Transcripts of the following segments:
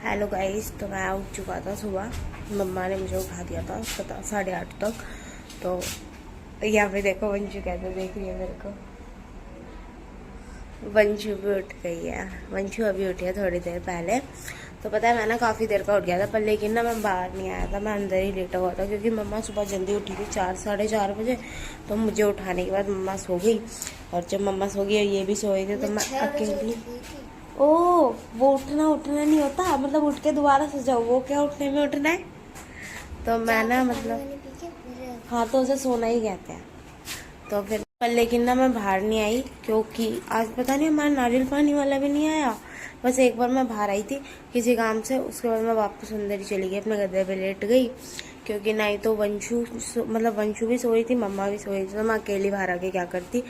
Hello guys, तो मैं उठ चुका था सुबह। मम्मा ने मुझे उठा दिया था 8:30 तक। तो यहाँ पे देखो वंशु कैसे देख रही है मेरे को। वंशु भी उठ गई है। वंशु अभी उठी है थोड़ी देर पहले। तो पता है मैं ना काफ़ी देर का उठ गया था, पर लेकिन ना मैं बाहर नहीं आया था, मैं अंदर ही लेटा हुआ था क्योंकि मम्मा सुबह जल्दी उठी थी 4 साढ़े 4 बजे। तो मुझे उठाने के बाद मम्मा सो गई, और जब मम्मा सो गई और ये भी सोए थे तो मैं अकेली। ओ, वो उठना नहीं होता, मतलब उठ के दोबारा सो जाओ, वो क्या उठने में उठना है। तो मैं ना मतलब हाँ, तो उसे सोना ही कहते हैं। तो फिर पर लेकिन ना मैं बाहर नहीं आई क्योंकि आज पता नहीं हमारा नारियल पानी वाला भी नहीं आया। बस एक बार मैं बाहर आई थी किसी काम से, उसके बाद मैं वापस अंदर ही चली गई, अपने गद्दे पे लेट गई क्योंकि नहीं तो वंशु भी सोई थी, मम्मा भी सोई थी, तो मैं अकेली बाहर आके क्या करती।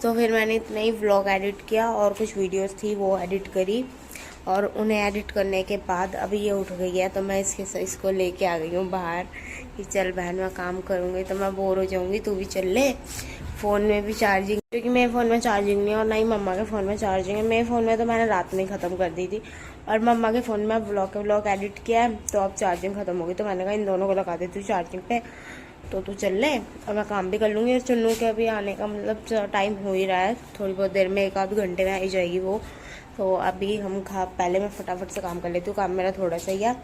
तो फिर मैंने इतना ही व्लॉग एडिट किया और कुछ वीडियोस थी वो एडिट करी, और उन्हें एडिट करने के बाद अभी ये उठ गई है तो मैं इसको लेके आ गई हूँ बाहर कि चल बहन मैं काम करूँगी तो मैं बोर हो जाऊँगी, तू भी चल ले। फ़ोन में भी चार्जिंग, क्योंकि मेरे फ़ोन में चार्जिंग नहीं है और ना ही मम्मा के फ़ोन में चार्जिंग है। मेरे फ़ोन में तो मैंने रात में ख़त्म कर दी थी, और मम्मा के फ़ोन में व्लॉग एडिट किया है तो अब चार्जिंग ख़त्म हो गई। तो मैंने कहा इन दोनों को लगा देती हूँ चार्जिंग पे, तो तू चल ले और मैं काम भी कर लूँगी। और चुन्नू के अभी आने का मतलब टाइम हो ही रहा है, थोड़ी बहुत देर में 1 आध घंटे में आ ही जाएगी वो। तो अभी हम पहले मैं फटाफट से काम कर लेती हूँ, काम मेरा थोड़ा सा ही है,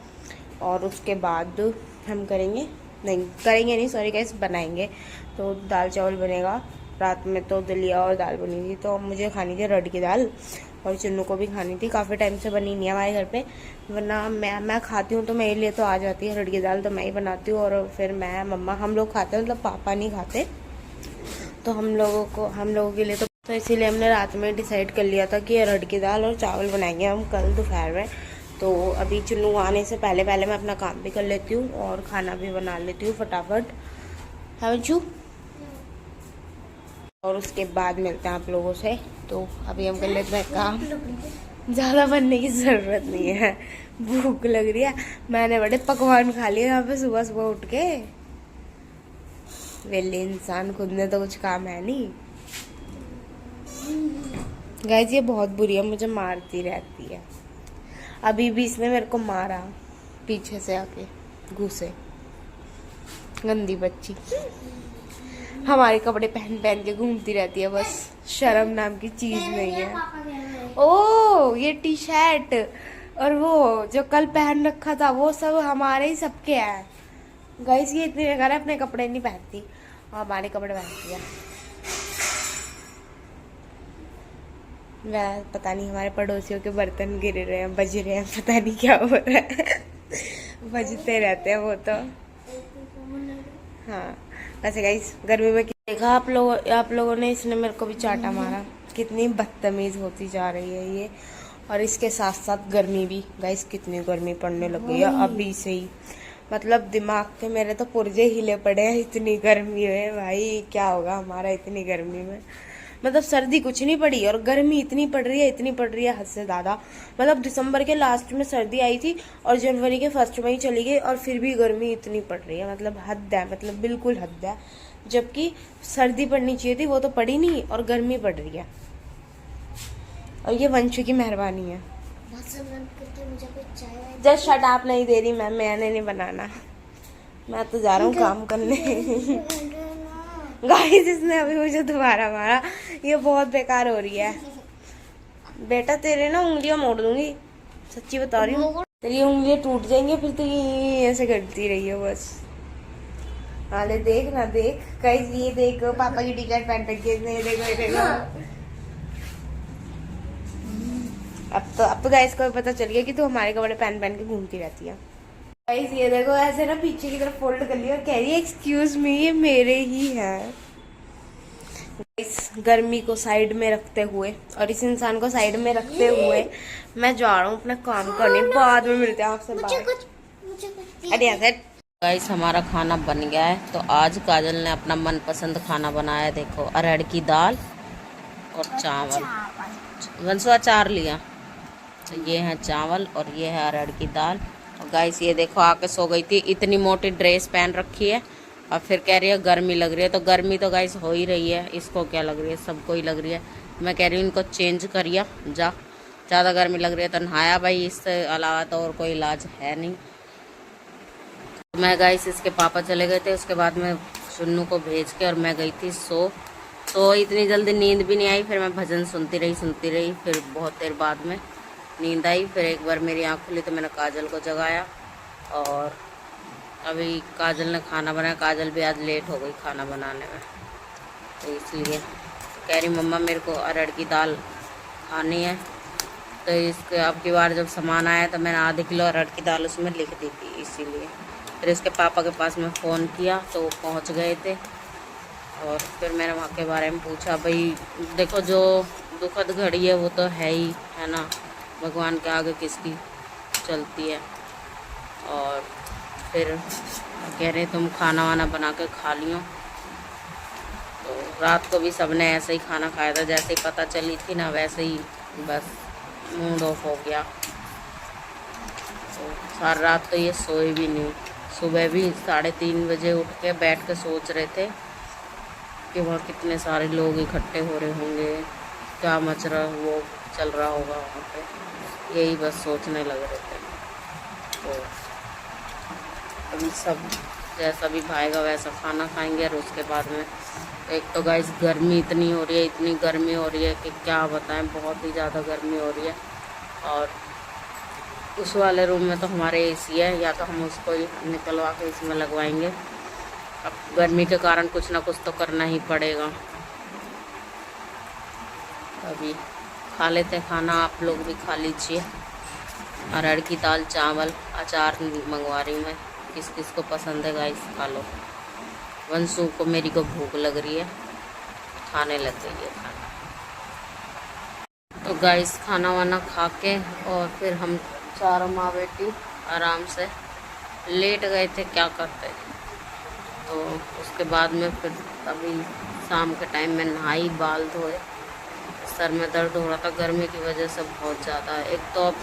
और उसके बाद हम करेंगे नहीं सॉरी गाइस, बनाएंगे। तो दाल चावल बनेगा। रात में तो दलिया और दाल बनी थी, तो मुझे खानी थी अरहर की दाल, और चुन्नू को भी खानी थी। काफ़ी टाइम से बनी नहीं है हमारे घर पे, वरना मैं खाती हूँ तो मेरे लिए तो आ जाती है अरहर की दाल, तो मैं ही बनाती हूँ। और फिर मैं मम्मा हम लोग खाते हैं, मतलब पापा नहीं खाते, तो हम लोगों के लिए तो इसीलिए हमने रात में डिसाइड कर लिया था कि अरहर की दाल और चावल बनाएंगे हम कल दोपहर में। तो अभी चुन्नू आने से पहले मैं अपना काम भी कर लेती हूँ और खाना भी बना लेती हूँ फटाफट, है वंशु। और उसके बाद मिलते हैं आप लोगों से। तो अभी हम कर लेते हैं काम, ज़्यादा बनने की ज़रूरत नहीं है, भूख लग रही है। मैंने बड़े पकवान खा लिए यहाँ पे सुबह सुबह उठ के। वेले इंसान, खुद ने तो कुछ काम है नहीं। गाइस ये बहुत बुरी है, मुझे मारती रहती है। अभी भी इसने मेरे को मारा पीछे से आके, घुसे, गंदी बच्ची। हमारे कपड़े पहन पहन के घूमती रहती है, बस शर्म नाम की चीज नहीं है। ओ ये टी शर्ट और वो जो कल पहन रखा था वो सब हमारे ही सबके हैं। गाइस ये इतनी बेकार है, अपने कपड़े नहीं पहनती, हमारे कपड़े पहनती है। वह पता नहीं हमारे पड़ोसियों के बर्तन गिर रहे हैं, बज रहे हैं, पता नहीं क्या हो रहा है। बजते रहते हैं वो तो। हाँ वैसे गाइस गर्मी में देखा आप लोगों ने, इसने मेरे को भी चाटा मारा। कितनी बदतमीज होती जा रही है ये। और इसके साथ साथ गर्मी भी गाइस, कितनी गर्मी पड़ने लग गई है अभी से ही, मतलब दिमाग के मेरे तो पुर्जे हिले पड़े हैं, इतनी गर्मी है भाई। क्या होगा हमारा इतनी गर्मी में, मतलब सर्दी कुछ नहीं पड़ी और गर्मी इतनी पड़ रही है हद से ज़्यादा। मतलब दिसंबर के लास्ट में सर्दी आई थी और जनवरी के फर्स्ट में ही चली गई, और फिर भी गर्मी इतनी पड़ रही है, मतलब हद है, मतलब बिल्कुल हद है। जबकि सर्दी पड़नी चाहिए थी, वो तो पड़ी नहीं और गर्मी पड़ रही है, और ये वंशु की मेहरबानी है। जस्ट शट आप नहीं दे रही मैम, मैंने नहीं बनाना, मैं तो जा रहा हूँ काम करने। गाइस इसने अभी मुझे दोबारा मारा, ये बहुत बेकार हो रही है। बेटा तेरे ना उंगलियां मोड़ दूंगी, सच्ची बता रही हूँ, तेरी उंगलियां टूट जाएंगी फिर तो ये ऐसे करती रही है बस। हाले देख ना देख गाइस, ये देखो पापा की टी शर्ट पहन रखी है, ये देखो ये देखो। अब तो गाइस को पता चल गया कि तू हमारे कपड़े पहन पहन के घूमती रहती है। गाइस ये देखो ऐसे ना पीछे की तरफ फोल्ड कर लिया और कह रही है एक्सक्यूज मी ये मेरे ही है। इस गर्मी को साइड में रखते हुए और इस इंसान को साइड में रखते हुए मैं जा रहा हूँ अपना काम करने, बाद में मिलते हैं आपसे बाहर। अरे यार गाइस हमारा खाना बन गया है। तो आज काजल ने अपना मनपसंद खाना बनाया है, देखो अरहर की दाल और चावल। वंशु अचार लिया, तो ये है चावल और ये है अरहर की दाल। और गाइस ये देखो आके सो गई थी, इतनी मोटी ड्रेस पहन रखी है और फिर कह रही है गर्मी लग रही है। तो गर्मी तो गाइस हो ही रही है, इसको क्या लग रही है, सबको ही लग रही है। मैं कह रही हूँ इनको चेंज करिए जा, ज़्यादा गर्मी लग रही है तो नहाया भाई, इससे अलावा तो और कोई इलाज है नहीं। मैं गाइस इसके पापा चले गए थे, उसके बाद में चुन्नू को भेज के और मैं गई थी तो इतनी जल्दी नींद भी नहीं आई। फिर मैं भजन सुनती रही। फिर बहुत देर बाद में नींद आई। फिर एक बार मेरी आँख खुली तो मैंने काजल को जगाया और अभी काजल ने खाना बनाया। काजल भी आज लेट हो गई खाना बनाने में, तो इसलिए कह रही मम्मा मेरे को अरहर की दाल खानी है। तो इसके अब की बार जब सामान आया तो मैंने आधे किलो अरहर की दाल उसमें लिख दी थी, इसीलिए। फिर इसके पापा के पास मैं फ़ोन किया तो वो पहुँच गए थे और फिर मैंने वहाँ के बारे में पूछा। भाई देखो जो दुखद घड़ी है वो तो है ही, है ना, भगवान के आगे किसकी चलती है। और फिर कह रहे तुम खाना वाना बना के खा लियो। तो रात को भी सबने ऐसे ही खाना खाया था, जैसे ही पता चली थी ना वैसे ही बस मूड ऑफ हो गया। तो सारी रात तो ये सोए भी नहीं। सुबह भी 3:30 बजे उठ के बैठ के सोच रहे थे कि वहाँ कितने सारे लोग इकट्ठे हो रहे होंगे, क्या वो चल रहा होगा वहाँ पे, यही बस सोचने लग रहे थे। तो अभी सब जैसा भी भाएगा वैसा खाना खाएंगे। और उसके बाद में एक तो गाइस गर्मी इतनी हो रही है, इतनी गर्मी हो रही है कि क्या बताएं, बहुत ही ज़्यादा गर्मी हो रही है। और उस वाले रूम में तो हमारे एसी है, या तो हम उसको ही निकलवा के इसमें लगवाएंगे। अब गर्मी के कारण कुछ ना कुछ तो करना ही पड़ेगा। अभी खा लेते खाना, आप लोग भी खा लीजिए। अरहर की दाल, चावल, अचार मंगवा रही हूँ मैं, किस किस को पसंद है गाइस खा लो। वंशु को मेरी को भूख लग रही है, खाने लग गई है खाना। तो गाइस खाना वाना खा के और फिर हम चारों माँ बेटी आराम से लेट गए थे, क्या करते। तो उसके बाद में फिर अभी शाम के टाइम में नहाई, बाल धोए, सर में दर्द हो रहा था गर्मी की वजह से बहुत ज़्यादा। एक तो अब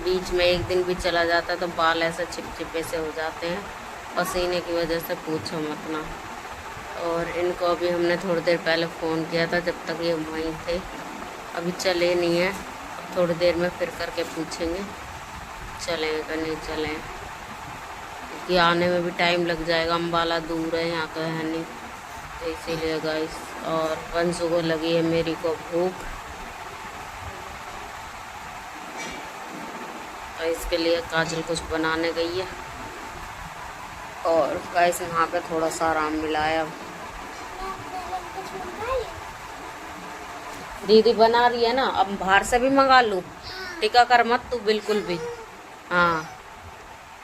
बीच में एक दिन भी चला जाता है तो बाल ऐसे चिपचिपे से हो जाते हैं पसीने की वजह से, पूछो मत ना। और इनको अभी हमने थोड़ी देर पहले फ़ोन किया था, जब तक ये वहीं थे, अभी चले नहीं हैं। अब थोड़ी देर में फिर करके पूछेंगे चलें कि नहीं चलें, क्योंकि आने में भी टाइम लग जाएगा, अम्बाला दूर है, यहाँ तो है नहीं। तो इसीलिए गाइस, और वंशु को लगी है मेरी को भूख, तो इसके लिए काजल कुछ बनाने गई है। और गाइस यहाँ पे थोड़ा सा आराम मिला है। अब दीदी बना रही है ना, अब बाहर से भी मंगा लूँ, टिका कर मत तू बिल्कुल भी। हाँ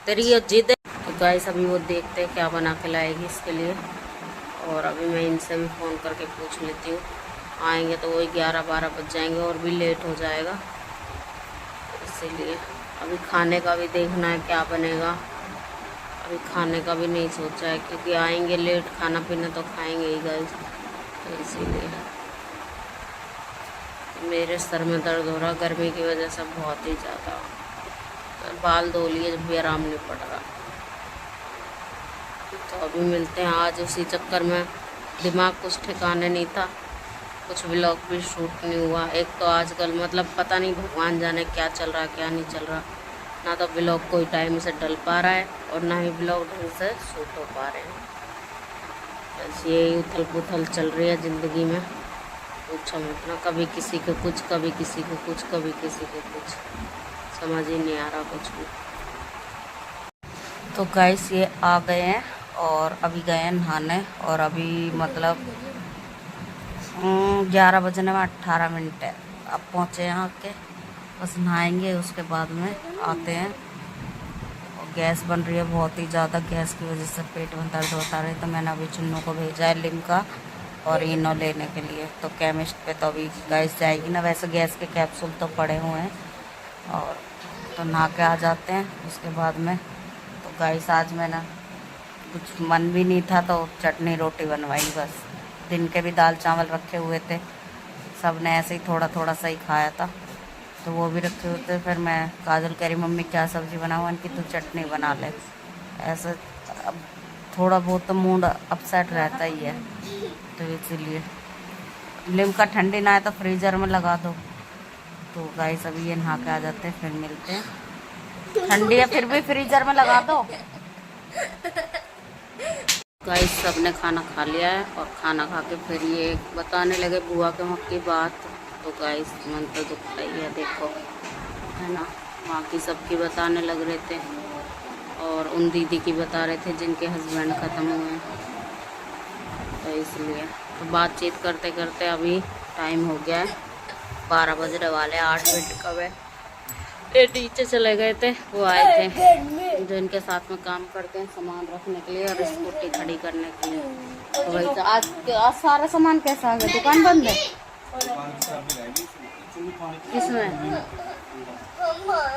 तेरी ये जिद है। तो गाइस अभी वो देखते हैं क्या बना के लाएगी इसके लिए। और अभी मैं इनसे भी फ़ोन करके पूछ लेती हूँ, आएंगे तो वही 11-12 बज जाएंगे और भी लेट हो जाएगा। इसीलिए अभी खाने का भी देखना है क्या बनेगा। अभी खाने का भी नहीं सोचा है, क्योंकि आएंगे लेट, खाना पीना तो खाएंगे ही गाइस। तो इसीलिए मेरे सर में दर्द हो रहा गर्मी की वजह से बहुत ही ज़्यादा। बाल धो लिए जब भी आराम नहीं पड़ रहा। तो अभी मिलते हैं। आज उसी चक्कर में दिमाग कुछ ठिकाने नहीं था, कुछ व्लॉग भी शूट नहीं हुआ। एक तो आजकल मतलब पता नहीं भगवान जाने क्या चल रहा है क्या नहीं चल रहा, ना तो व्लॉग कोई टाइम से डल पा रहा है और ना ही व्लॉग ढंग से शूट हो पा रहे हैं। बस यही उथल पुथल चल रही है ज़िंदगी में, पूछो मत ना। कभी किसी को कुछ, कभी किसी को कुछ, कभी किसी को कुछ, समझ ही नहीं आ रहा कुछ भी। तो गाइस ये आ गए हैं और अभी गए हैं नहाने। और अभी मतलब 11 बजने में 18 मिनट है। अब पहुँचे यहाँ के, बस नहाएंगे उसके बाद में आते हैं। और गैस बन रही है बहुत ही ज़्यादा, गैस की वजह से पेट में दर्द होता रहे। तो मैंने अभी चुन्नू को भेजा है लिम्का और इनो लेने के लिए। तो केमिस्ट पे तो अभी गैस जाएगी ना, वैसे गैस के कैप्सूल तो पड़े हुए हैं। और तो नहा के आ जाते हैं उसके बाद में। तो गाइस आज मैंने कुछ मन भी नहीं था तो चटनी रोटी बनवाई बस। दिन के भी दाल चावल रखे हुए थे, सब ने ऐसे ही थोड़ा थोड़ा सा ही खाया था, तो वो भी रखे हुए थे। फिर मैं काजल कह रही मम्मी क्या सब्ज़ी बनाऊँ, उनकी तू चटनी बना ले। ऐसे अब थोड़ा बहुत तो मूड अपसेट रहता ही है, तो इसीलिए लिम्का ठंडी ना आए तो फ्रीज़र में लगा दो, तो गाइस अभी ये नहा के आ जाते हैं, फिर मिलते हैं। ठंडी है फिर भी फ्रीजर में लगा दो। गाइस सबने खाना खा लिया है और खाना खा के फिर ये बताने लगे बुआ के वहाँ की बात। तो गाइस मन तो दुखता ही है, देखो है ना, वहाँ की सबकी बताने लग रहे थे और उन दीदी की बता रहे थे जिनके हस्बैंड ख़त्म हुए हैं। तो इसलिए तो बातचीत करते करते अभी टाइम हो गया है 12 बजने वाले, 8 मिनट कब है। ये नीचे चले गए थे, वो आए थे जो इनके साथ में काम करते हैं सामान रखने के लिए और स्कूटी खड़ी करने के लिए। तो भाई तो आज सारा सामान कैसा आ गया, दुकान बंद है? किसमें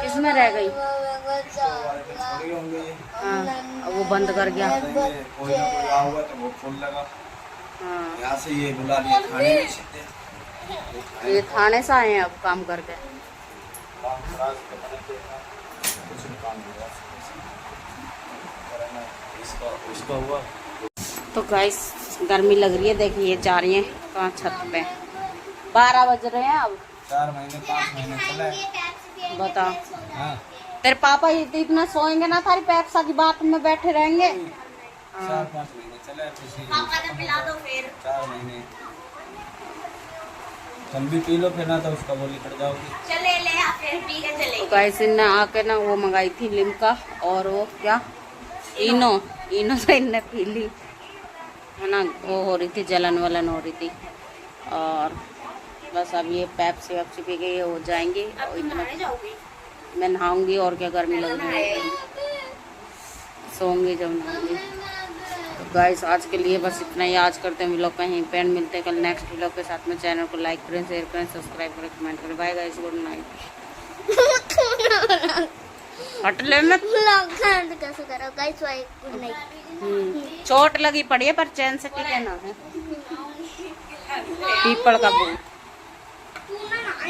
किसमें रह गई? हाँ वो बंद कर गया। हाँ यहाँ से ये बुला लिया खाने में सीधे। ये थाने से आए हैं अब काम करके। इसका हुआ। तो गाइस गर्मी लग रही है, देखिए ये जा रही है कहाँ छत पे। 12 बज रहे हैं अब। 4 महीने 5 महीने चले। बता हाँ। तेरे पापा इतना सोएंगे ना, थारी पैप्सा की बात में बैठे रहेंगे। 4-5 महीने चले। पिला दो फिर 4 महीने तुम भी पी लो फिर ना, तो उसका बोली पड़ जाओगी। चले ले फिर पी के चले। तो गाइस इनने आके ना वो मंगाई थी लिम्का और वो क्या इनो से इनने पी ली है ना, वो हो रही थी जलन वलन हो रही थी। और बस अब ये पेप्सी वेप्सी पी के ये हो जाएंगी। और इतना मैं नहाऊंगी और क्या, गर्मी लग रही है, सोऊंगी जब नहाऊंगी। तो गाइस आज के लिए बस इतना ही। आज करते हैं व्लॉग का यहीं पे, मिलते हैं कल नेक्स्ट व्लॉग के साथ में। चैनल को लाइक करें, शेयर करें, सब्सक्राइब करें, कमेंट करें। Bye guys, good night. हट ले मैं कैसे करो गाइस, गुड नाइट। चोट लगी पड़ी है पर चैन से टिके ना है। पीपल का फूल।